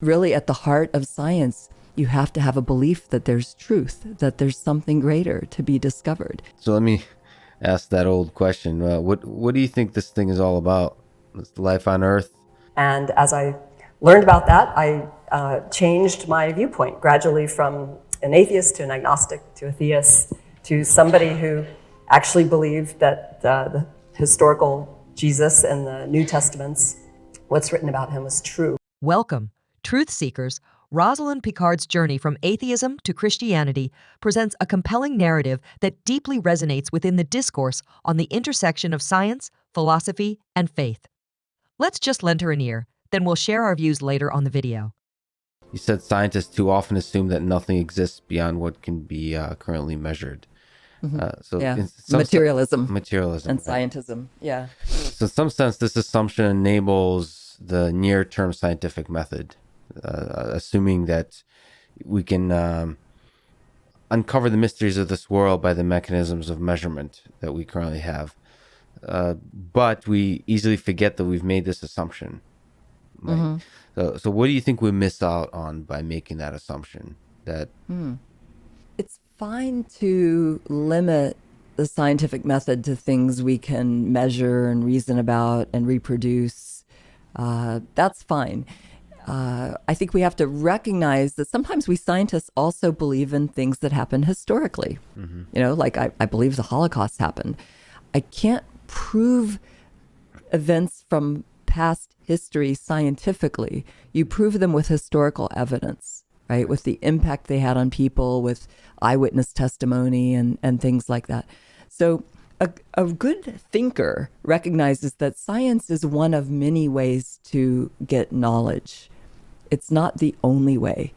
Really, at the heart of science, you have to have a belief that there's truth, that there's something greater to be discovered. So let me ask that old question. What do you think this thing is all about? It's life on Earth? And as I learned about that, I changed my viewpoint gradually from an atheist to an agnostic to a theist to somebody who actually believed that the historical Jesus and the New Testaments, what's written about him, was true. Welcome. Truth Seekers, Rosalind Picard's journey from atheism to Christianity presents a compelling narrative that deeply resonates within the discourse on the intersection of science, philosophy, and faith. Let's just lend her an ear, then we'll share our views later on the video. You said scientists too often assume that nothing exists beyond what can be currently measured. Materialism and right? Scientism. Yeah. So in some sense, this assumption enables the near-term scientific method, assuming that we can uncover the mysteries of this world by the mechanisms of measurement that we currently have. But we easily forget that we've made this assumption. Right? So what do you think we miss out on by making that assumption? It's fine to limit the scientific method to things we can measure and reason about and reproduce. That's fine. I think we have to recognize that sometimes we scientists also believe in things that happen historically. You know, like I believe the Holocaust happened. I can't prove events from past history scientifically. You prove them with historical evidence, right? With the impact they had on people, with eyewitness testimony and things like that. So a good thinker recognizes that science is one of many ways to get knowledge. It's not the only way.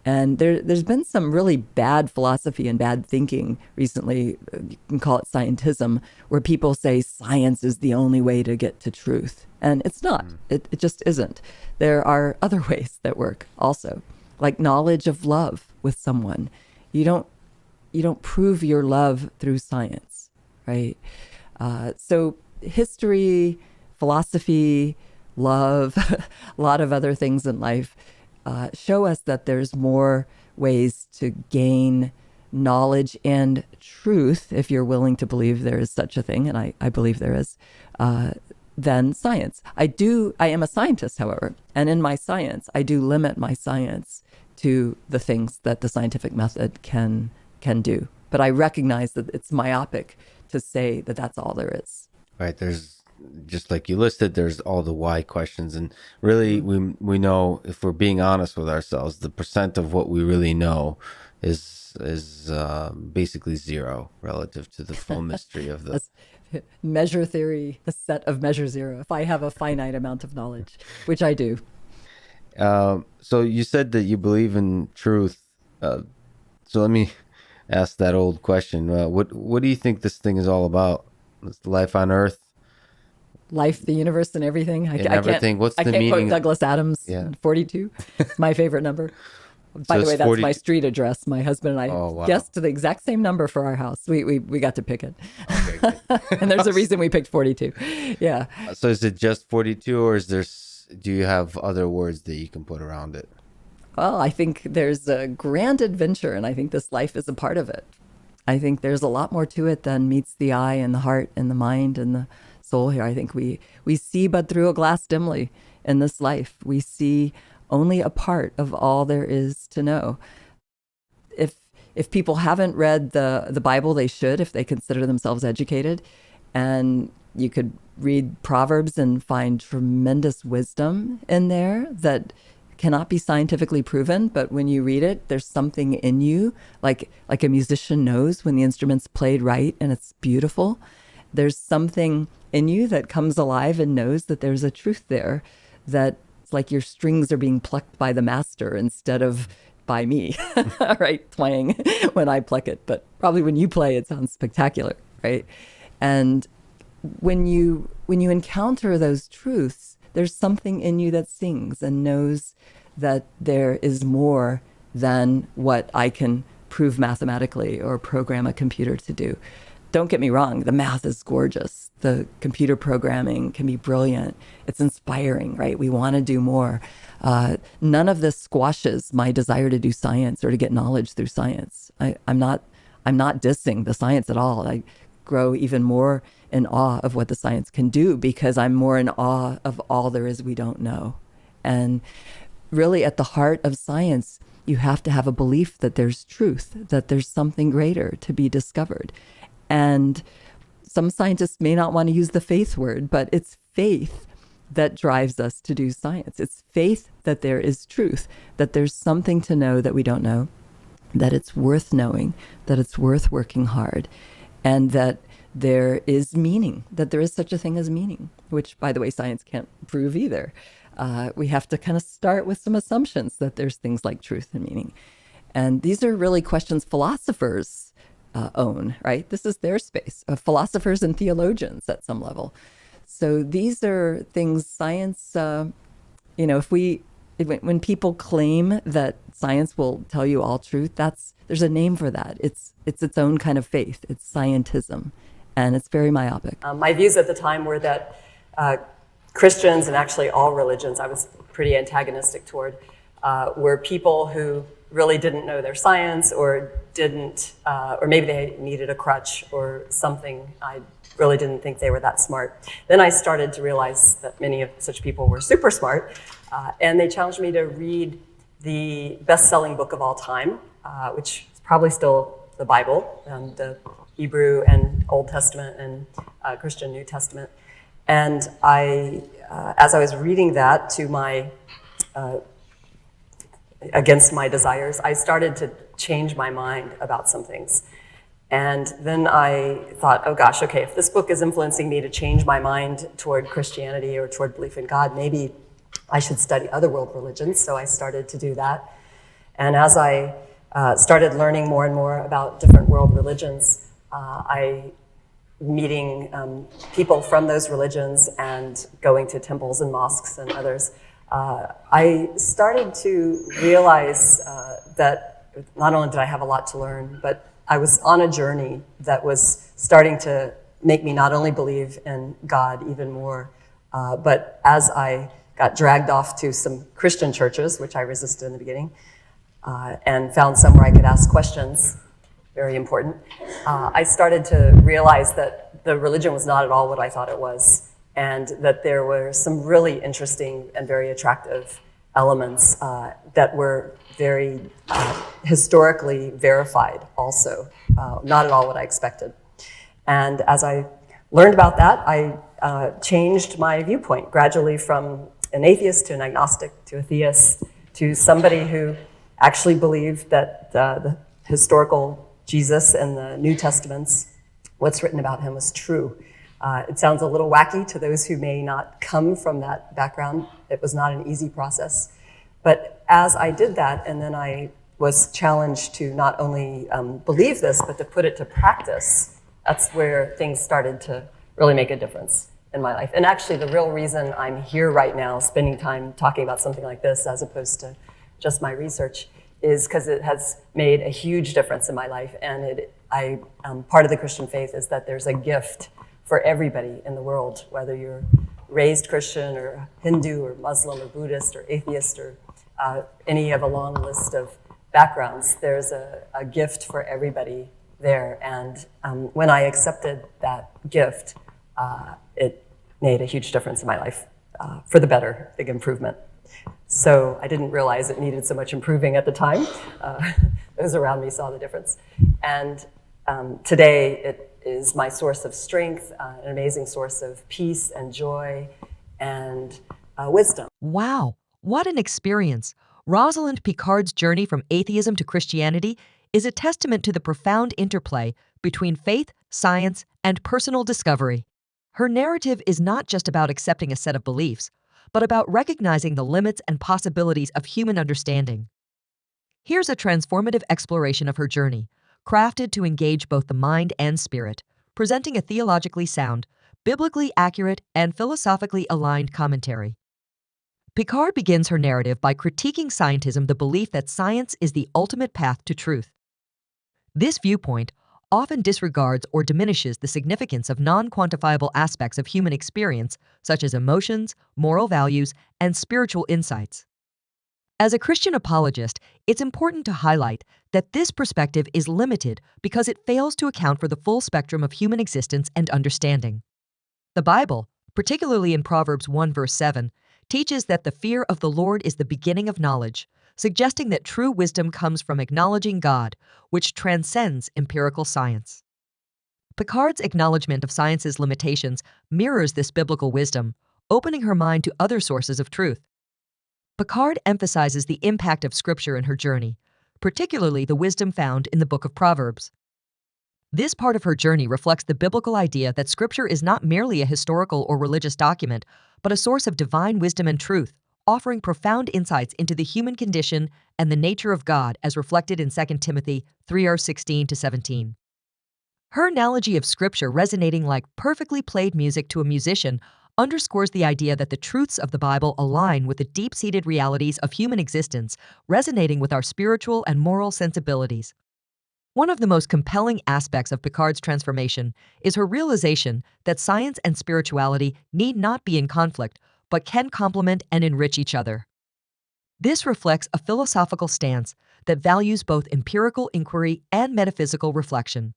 And there's been some really bad philosophy and bad thinking recently, you can call it scientism, where people say science is the only way to get to truth. And it's not. It just isn't. There are other ways that work also, like knowledge of love with someone. You don't prove your love through science, right? So history, philosophy, love, a lot of other things in life show us that there's more ways to gain knowledge and truth, if you're willing to believe there is such a thing, and I believe there is, than science. I am a scientist, however, and in my science, I do limit my science to the things that the scientific method can do. But I recognize that it's myopic to say that that's all there is. Right. There's, just like you listed, there's all the why questions. And really, we know, if we're being honest with ourselves, the percent of what we really know is basically zero relative to the full mystery of the measure theory, the set of measure zero. If I have a finite amount of knowledge, which I do. So you said that you believe in truth. So let me ask that old question. What do you think this thing is all about? It's life on Earth? Life, the universe, and everything. I can't, what's the meaning? Quote Douglas Adams, 42. It's my favorite number. By the way, that's 40... my street address. My husband and I guessed the exact same number for our house. We got to pick it. Okay, and there's a reason we picked 42. Yeah. So is it just 42, or do you have other words that you can put around it? Well, I think there's a grand adventure, and I think this life is a part of it. I think there's a lot more to it than meets the eye and the heart and the mind and the soul here. I think we see but through a glass dimly in this life. We see only a part of all there is to know. If people haven't read the Bible, they should, if they consider themselves educated. And you could read Proverbs and find tremendous wisdom in there that cannot be scientifically proven, but when you read it, there's something in you, like a musician knows when the instrument's played right and it's beautiful. There's something in you that comes alive and knows that there's a truth there, that it's like your strings are being plucked by the master instead of by me, right? Playing when I pluck it, but probably when you play, it sounds spectacular, right? And when you encounter those truths, there's something in you that sings and knows that there is more than what I can prove mathematically or program a computer to do. don't get me wrong, the math is gorgeous. The computer programming can be brilliant. It's inspiring, right? We want to do more. None of this squashes my desire to do science or to get knowledge through science. I'm not dissing the science at all. I grow even more in awe of what the science can do because I'm more in awe of all there is we don't know. And really, at the heart of science, you have to have a belief that there's truth, that there's something greater to be discovered. And some scientists may not want to use the faith word, but it's faith that drives us to do science. It's faith that there is truth, that there's something to know that we don't know, that it's worth knowing, that it's worth working hard, and that there is meaning, that there is such a thing as meaning, which, by the way, science can't prove either. We have to kind of start with some assumptions that there's things like truth and meaning. And these are really questions philosophers own, right? This is their space, philosophers and theologians at some level. So these are things science, when people claim that science will tell you all truth, there's a name for that. It's its own kind of faith. It's scientism, and it's very myopic. My views at the time were that Christians, and actually all religions I was pretty antagonistic toward, were people who really didn't know their science or maybe they needed a crutch or something. I really didn't think they were that smart. Then I started to realize that many of such people were super smart, and they challenged me to read the best-selling book of all time, which is probably still the Bible, and the Hebrew and Old Testament and Christian New Testament. And as I was reading that against my desires, I started to change my mind about some things. And then I thought, oh gosh, okay, if this book is influencing me to change my mind toward Christianity or toward belief in God, maybe I should study other world religions. So I started to do that. And as I started learning more and more about different world religions, meeting people from those religions and going to temples and mosques and others, I started to realize that not only did I have a lot to learn, but I was on a journey that was starting to make me not only believe in God even more, but as I got dragged off to some Christian churches, which I resisted in the beginning, and found some where I could ask questions, very important, I started to realize that the religion was not at all what I thought it was, and that there were some really interesting and very attractive elements that were very historically verified also, not at all what I expected. And as I learned about that, I changed my viewpoint gradually from an atheist to an agnostic to a theist to somebody who actually believed that the historical Jesus and the New Testaments, what's written about him, was true. It sounds a little wacky to those who may not come from that background. It was not an easy process. But as I did that, and then I was challenged to not only believe this, but to put it to practice, that's where things started to really make a difference in my life. And actually, the real reason I'm here right now, spending time talking about something like this, as opposed to just my research, is because it has made a huge difference in my life. And part of the Christian faith is that there's a gift for everybody in the world, whether you're raised Christian or Hindu or Muslim or Buddhist or atheist or any of a long list of backgrounds. There's a gift for everybody there. And when I accepted that gift, it made a huge difference in my life, for the better, big improvement. So I didn't realize it needed so much improving at the time. Those around me saw the difference. And today it is my source of strength, an amazing source of peace and joy and wisdom. Wow, what an experience. Rosalind Picard's journey from atheism to Christianity is a testament to the profound interplay between faith, science, and personal discovery. Her narrative is not just about accepting a set of beliefs, but about recognizing the limits and possibilities of human understanding. Here's a transformative exploration of her journey, crafted to engage both the mind and spirit, presenting a theologically sound, biblically accurate, and philosophically aligned commentary. Picard begins her narrative by critiquing scientism, the belief that science is the ultimate path to truth. This viewpoint, often disregards or diminishes the significance of non-quantifiable aspects of human experience, such as emotions, moral values, and spiritual insights. As a Christian apologist, it's important to highlight that this perspective is limited because it fails to account for the full spectrum of human existence and understanding. The Bible, particularly in Proverbs 1 verse 7, teaches that the fear of the Lord is the beginning of knowledge, suggesting that true wisdom comes from acknowledging God, which transcends empirical science. Picard's acknowledgement of science's limitations mirrors this biblical wisdom, opening her mind to other sources of truth. Picard emphasizes the impact of Scripture in her journey, particularly the wisdom found in the book of Proverbs. This part of her journey reflects the biblical idea that Scripture is not merely a historical or religious document, but a source of divine wisdom and truth, offering profound insights into the human condition and the nature of God as reflected in 2 Timothy 3:16-17. Her analogy of Scripture resonating like perfectly played music to a musician underscores the idea that the truths of the Bible align with the deep-seated realities of human existence, resonating with our spiritual and moral sensibilities. One of the most compelling aspects of Picard's transformation is her realization that science and spirituality need not be in conflict, but can complement and enrich each other. This reflects a philosophical stance that values both empirical inquiry and metaphysical reflection.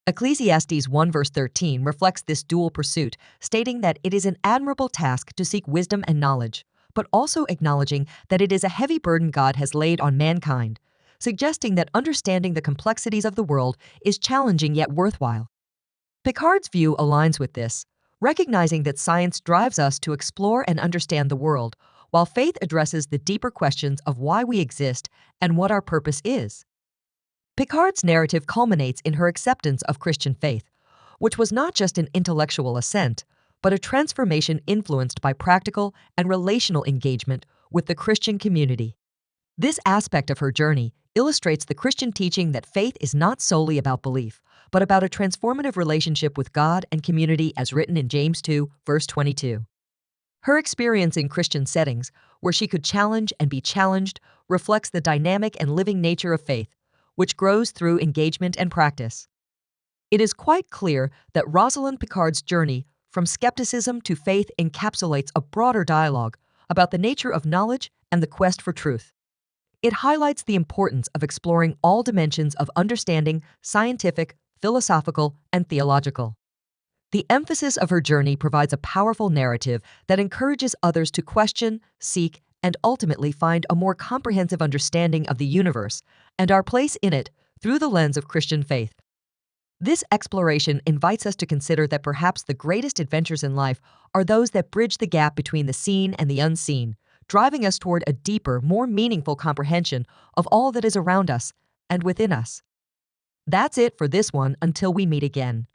Ecclesiastes 1 verse 13 reflects this dual pursuit, stating that it is an admirable task to seek wisdom and knowledge, but also acknowledging that it is a heavy burden God has laid on mankind, suggesting that understanding the complexities of the world is challenging yet worthwhile. Picard's view aligns with this, recognizing that science drives us to explore and understand the world, while faith addresses the deeper questions of why we exist and what our purpose is. Picard's narrative culminates in her acceptance of Christian faith, which was not just an intellectual assent, but a transformation influenced by practical and relational engagement with the Christian community. This aspect of her journey illustrates the Christian teaching that faith is not solely about belief, but about a transformative relationship with God and community as written in James 2, verse 22. Her experience in Christian settings, where she could challenge and be challenged, reflects the dynamic and living nature of faith, which grows through engagement and practice. It is quite clear that Rosalind Picard's journey from skepticism to faith encapsulates a broader dialogue about the nature of knowledge and the quest for truth. It highlights the importance of exploring all dimensions of understanding, scientific, philosophical, and theological. The emphasis of her journey provides a powerful narrative that encourages others to question, seek, and ultimately find a more comprehensive understanding of the universe and our place in it through the lens of Christian faith. This exploration invites us to consider that perhaps the greatest adventures in life are those that bridge the gap between the seen and the unseen, driving us toward a deeper, more meaningful comprehension of all that is around us and within us. That's it for this one until we meet again.